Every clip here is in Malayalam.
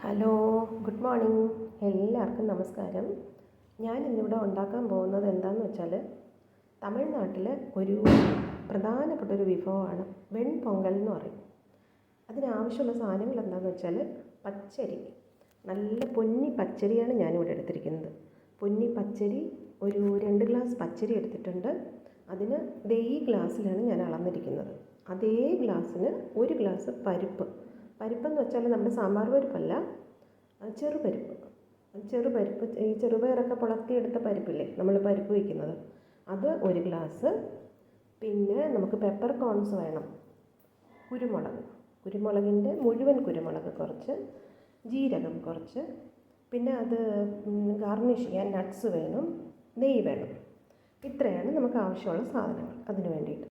Hello, good morning. എല്ലാവർക്കും നമസ്കാരം. ഞാൻ ഇന്നിവിടെ ഉണ്ടാക്കാൻ പോകുന്നത് എന്താണെന്ന് വെച്ചാൽ തമിഴ്നാട്ടിലെ ഒരു പ്രധാനപ്പെട്ട ഒരു വിഭവമാണ് വെൺപൊങ്കൽ എന്ന് പറയും. അതിനാവശ്യമുള്ള സാധനങ്ങൾ എന്താണെന്ന് വെച്ചാൽ പച്ചരി, നല്ല പൊന്നി പച്ചരിയാണ് ഞാനിവിടെ എടുത്തിരിക്കുന്നത്. പൊന്നി പച്ചരി ഒരു 2 ഗ്ലാസ് പച്ചരി എടുത്തിട്ടുണ്ട്. അതിന് ഈ ഗ്ലാസ്സിലാണ് ഞാൻ അളന്നിരിക്കുന്നത്. അതേ ഗ്ലാസ്സിന് 1 ഗ്ലാസ് പരിപ്പെന്ന് വെച്ചാൽ നമ്മുടെ സാമ്പാർ പരിപ്പല്ല, ചെറുപരിപ്പ്. ഈ ചെറുപയറൊക്കെ പുളർത്തിയെടുത്ത പരിപ്പില്ലേ, നമ്മൾ പരിപ്പ് വയ്ക്കുന്നത്, അത് 1 ഗ്ലാസ്. പിന്നെ നമുക്ക് പെപ്പർ കോൺസ് വേണം, കുരുമുളകിൻ്റെ മുഴുവൻ കുരുമുളക് കുറച്ച്, ജീരകം കുറച്ച്, പിന്നെ അത് ഗാർണിഷ് ചെയ്യാൻ നട്ട്സ് വേണം, നെയ്യ് വേണം. ഇത്രയാണ് നമുക്ക് ആവശ്യമുള്ള സാധനങ്ങൾ അതിന് വേണ്ടിയിട്ട്.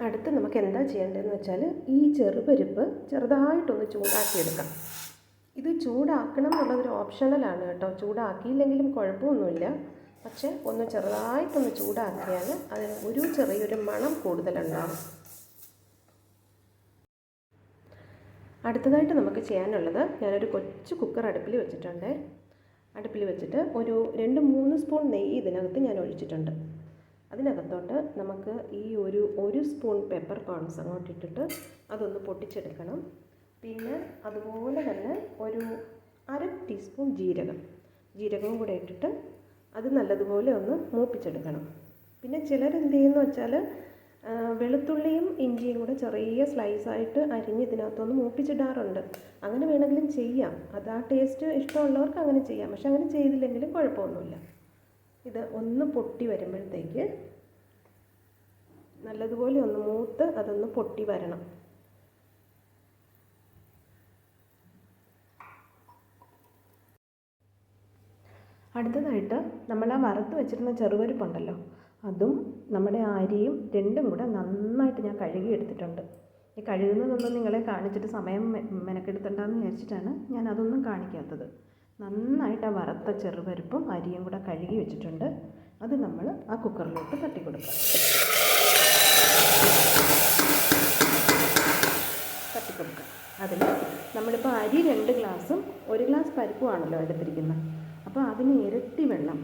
അടുത്ത് നമുക്ക് എന്താ ചെയ്യേണ്ടതെന്ന് വെച്ചാൽ ഈ ചെറുപരിപ്പ് ചെറുതായിട്ടൊന്ന് ചൂടാക്കിയെടുക്കാം. ഇത് ചൂടാക്കണം എന്നുള്ളതൊരു ഓപ്ഷണലാണ് കേട്ടോ. ചൂടാക്കിയില്ലെങ്കിലും കുഴപ്പമൊന്നുമില്ല. പക്ഷേ ഒന്ന് ചെറുതായിട്ടൊന്ന് ചൂടാക്കിയാൽ അതിന് ചെറിയൊരു മണം കൂടുതലുണ്ടാകും. അടുത്തതായിട്ട് നമുക്ക് ചെയ്യാനുള്ളത്, ഞാനൊരു കൊച്ചു കുക്കർ അടുപ്പിൽ വെച്ചിട്ടുണ്ട്. അടുപ്പിൽ വെച്ചിട്ട് ഒരു 2-3 സ്പൂൺ നെയ്യ് ഇതിനകത്ത് ഞാൻ ഒഴിച്ചിട്ടുണ്ട്. അതിനകത്തോട്ട് നമുക്ക് ഈ ഒരു സ്പൂൺ പെപ്പർ കോൺസ് അങ്ങോട്ട് ഇട്ടിട്ട് അതൊന്ന് പൊട്ടിച്ചെടുക്കണം. പിന്നെ അതുപോലെ തന്നെ ഒരു 1/2 ടീസ്പൂൺ ജീരകവും കൂടെ ഇട്ടിട്ട് അത് നല്ലതുപോലെ ഒന്ന് മൂപ്പിച്ചെടുക്കണം. പിന്നെ ചിലരെന്ത് ചെയ്യുമെന്ന് വെച്ചാൽ വെളുത്തുള്ളിയും ഇഞ്ചിയും കൂടെ ചെറിയ സ്ലൈസായിട്ട് അരിഞ്ഞ് ഇതിനകത്തൊന്ന് മൂപ്പിച്ചിടാറുണ്ട്. അങ്ങനെ വേണമെങ്കിലും ചെയ്യാം. അത് ആ ടേസ്റ്റ് ഇഷ്ടമുള്ളവർക്ക് അങ്ങനെ ചെയ്യാം. പക്ഷെ അങ്ങനെ ചെയ്തില്ലെങ്കിലും കുഴപ്പമൊന്നുമില്ല. ഇത് ഒന്ന് പൊട്ടി വരുമ്പോഴത്തേക്ക് നല്ലതുപോലെ ഒന്ന് മൂത്ത് അതൊന്ന് പൊട്ടി വരണം. അടുത്തതായിട്ട് നമ്മൾ ആ വറുത്ത് വെച്ചിരുന്ന ചെറുപരിപ്പുണ്ടല്ലോ, അതും നമ്മുടെ അരിയും രണ്ടും കൂടെ നന്നായിട്ട് ഞാൻ കഴുകി എടുത്തിട്ടുണ്ട്. ഈ കഴുകുന്നതൊന്നും നിങ്ങളെ കാണിച്ചിട്ട് സമയം മെനക്കെടുത്തണ്ടെന്ന് വിചാരിച്ചിട്ടാണ് ഞാൻ അതൊന്നും കാണിക്കാത്തത്. നന്നായിട്ട് ആ വറുത്ത ചെറുപരിപ്പും അരിയും കൂടെ കഴുകി വെച്ചിട്ടുണ്ട്. അത് നമ്മൾ ആ കുക്കറിലോട്ട് തട്ടിക്കൊടുക്കുക. അതിൽ നമ്മളിപ്പോൾ അരി 2 ഗ്ലാസും 1 ഗ്ലാസ് പരിപ്പുമാണല്ലോ എടുത്തിരിക്കുന്നത്. അപ്പോൾ അതിന് ഇരട്ടി വെള്ളം,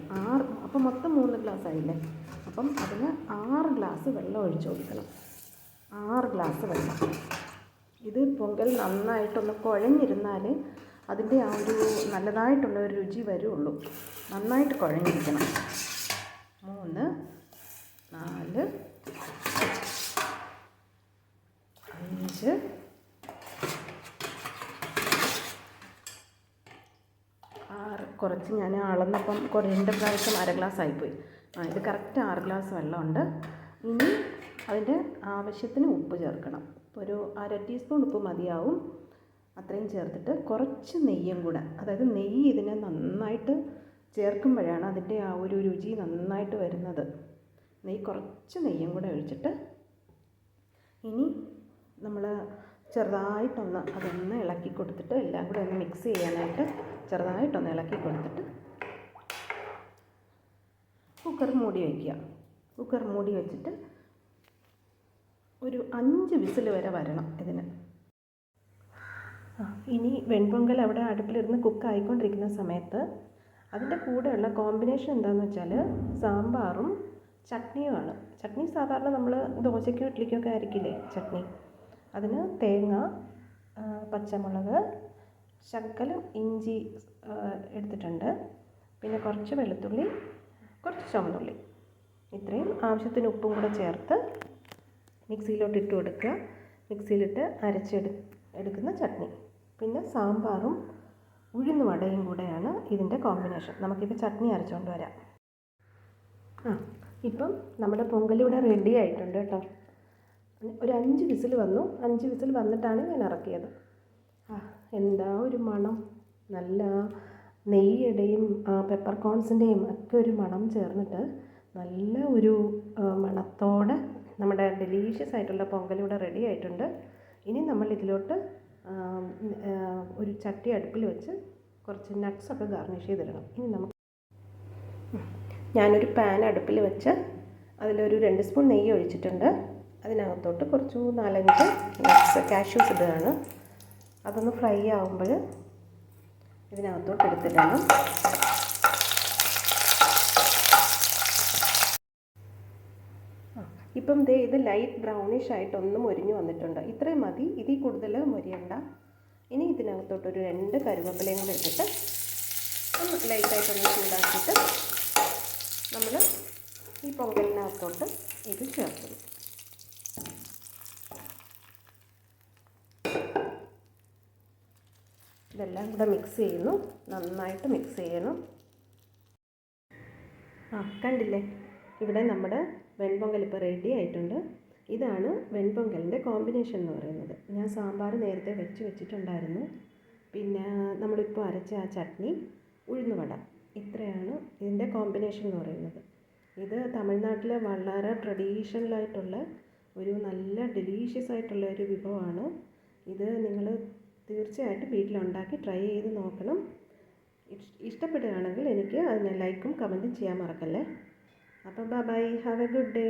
അപ്പോൾ മൊത്തം 3 ഗ്ലാസ് ആയില്ലേ. അപ്പം അതിന് 6 ഗ്ലാസ് വെള്ളം ഒഴിച്ചു കൊടുക്കണം. 6 ഗ്ലാസ് വെള്ളം. ഇത് പൊങ്കൽ നന്നായിട്ടൊന്ന് കുഴഞ്ഞിരുന്നാൽ അതിൻ്റെ ആ ഒരു നല്ലതായിട്ടുള്ള ഒരു രുചി വരുള്ളൂ. നന്നായിട്ട് കുഴഞ്ഞിരിക്കണം. 3, 4, 5, 6. കുറച്ച് ഞാൻ അളന്നപ്പം 2 പ്രാവശ്യം 1/2 ഗ്ലാസ് ആയിപ്പോയി. ഇത് കറക്റ്റ് 6 ഗ്ലാസ് വെള്ളമുണ്ട്. ഇനി അതിൻ്റെ ആവശ്യത്തിന് ഉപ്പ് ചേർക്കണം. ഒരു 1/2 ടീസ്പൂൺ ഉപ്പ് മതിയാവും. അത്രയും ചേർത്തിട്ട് കുറച്ച് നെയ്യും കൂടെ, അതായത് നെയ്യ് ഇതിനെ നന്നായിട്ട് ചേർക്കുമ്പോഴാണ് അതിൻ്റെ ആ ഒരു രുചി നന്നായിട്ട് വരുന്നത്. കുറച്ച് നെയ്യും കൂടെ ഒഴിച്ചിട്ട് ഇനി നമ്മൾ ചെറുതായിട്ടൊന്ന് അതൊന്ന് ഇളക്കി കൊടുത്തിട്ട്, എല്ലാം കൂടെ ഒന്ന് മിക്സ് ചെയ്യാനായിട്ട് ചെറുതായിട്ടൊന്ന് ഇളക്കി കൊടുത്തിട്ട് കുക്കർ മൂടി വയ്ക്കുക. കുക്കർ മൂടി വെച്ചിട്ട് ഒരു 5 വിസിൽ വരെ വരണം ഇതിന്. ഇനി വെൺപൊങ്കൽ അവിടെ അടുപ്പിലിരുന്ന് കുക്കായിക്കൊണ്ടിരിക്കുന്ന സമയത്ത് അതിൻ്റെ കൂടെയുള്ള കോമ്പിനേഷൻ എന്താണെന്ന് വെച്ചാൽ സാമ്പാറും ചട്നിയുമാണ്. ചട്നി സാധാരണ നമ്മൾ ദോശയ്ക്കോ ഇഡ്ഡലിക്കൊക്കെ ആയിരിക്കില്ലേ ചട്നി. അതിന് തേങ്ങ, പച്ചമുളക്, ശകലം ഇഞ്ചി എടുത്തിട്ടുണ്ട്. പിന്നെ കുറച്ച് വെളുത്തുള്ളി, കുറച്ച് ചുവന്നുള്ളി, ഇത്രയും ആവശ്യത്തിന് ഉപ്പും കൂടെ ചേർത്ത് മിക്സിയിലോട്ട് ഇട്ട് കൊടുക്കുക. മിക്സിയിലിട്ട് അരച്ചെടുക്കുന്ന ചട്നി. പിന്നെ സാമ്പാറും ഉഴുന്ന് വടയും കൂടെയാണ് ഇതിൻ്റെ കോമ്പിനേഷൻ. നമുക്കിപ്പോൾ ചട്നി അരച്ചുകൊണ്ട് വരാം. ഇപ്പം നമ്മുടെ പൊങ്കലിവിടെ റെഡി ആയിട്ടുണ്ട് കേട്ടോ. ഒരു 5 വിസിൽ വന്നു. 5 വിസിൽ വന്നിട്ടാണ് ഞാൻ ഇറക്കിയത്. എന്താ ഒരു മണം! നല്ല നെയ്യുടെയും പെപ്പർ കോൺസിൻ്റെയും ഒക്കെ ഒരു മണം ചേർന്നിട്ട് നല്ല ഒരു മണത്തോടെ നമ്മുടെ ഡെലീഷ്യസ് ആയിട്ടുള്ള പൊങ്കലിവിടെ റെഡി ആയിട്ടുണ്ട്. ഇനി നമ്മൾ ഇതിലോട്ട് ഒരു ചട്ടി അടുപ്പിൽ വെച്ച് കുറച്ച് നട്ട്സൊക്കെ ഗാർണിഷ് ചെയ്തിടണം. ഇനി ഞാനൊരു പാൻ അടുപ്പിൽ വെച്ച് അതിലൊരു 2 സ്പൂൺ നെയ്യ് ഒഴിച്ചിട്ടുണ്ട്. അതിനകത്തോട്ട് കുറച്ച് 4-5 നട്ട്സ്, കാഷ്യൂസ് ഇടുകയാണ്. അതൊന്ന് ഫ്രൈ ആകുമ്പോൾ ഇതിനകത്തോട്ട് എടുത്തിടണം. ഇപ്പം ഇത് ലൈറ്റ് ബ്രൗണിഷ് ആയിട്ടൊന്ന് മൊരിഞ്ഞ് വന്നിട്ടുണ്ട്. ഇത്രയും മതി, ഇതിൽ കൂടുതൽ മൊരിയണ്ട. ഇനി ഇതിനകത്തോട്ടൊരു 2 കറിവേപ്പിലയും കൂടെ ഇട്ടിട്ട് ഒന്ന് ലൈറ്റായിട്ടൊന്ന് ചൂടാക്കിയിട്ട് നമ്മൾ ഈ പൊങ്കലിനകത്തോട്ട് ഇത് ചേർക്കുന്നു. ഇതെല്ലാം കൂടെ മിക്സ് ചെയ്യുന്നു, നന്നായിട്ട് മിക്സ് ചെയ്യണം. കണ്ടില്ലേ, ഇവിടെ നമ്മുടെ വെൺപൊങ്കൽ ഇപ്പോൾ റെഡി ആയിട്ടുണ്ട്. ഇതാണ് വെൺപൊങ്കലിൻ്റെ കോമ്പിനേഷൻ എന്ന് പറയുന്നത്. ഞാൻ സാമ്പാർ നേരത്തെ വെച്ചിട്ടുണ്ടായിരുന്നു. പിന്നെ നമ്മളിപ്പോൾ അരച്ച ആ ചട്നി, ഉഴുന്നുവട, ഇത്രയാണ് ഇതിൻ്റെ കോമ്പിനേഷൻ എന്ന് പറയുന്നത്. ഇത് തമിഴ്നാട്ടിലെ വളരെ ട്രഡീഷണലായിട്ടുള്ള ഒരു നല്ല ഡെലീഷ്യസ് ആയിട്ടുള്ള ഒരു വിഭവമാണ്. ഇത് നിങ്ങൾ തീർച്ചയായിട്ടും വീട്ടിലുണ്ടാക്കി ട്രൈ ചെയ്ത് നോക്കണം. ഇഷ്ടപ്പെടുകയാണെങ്കിൽ എനിക്ക് അതിന് ലൈക്കും കമൻറ്റും ചെയ്യാൻ മറക്കല്ലേ. അപ്പോൾ bye, have a good day.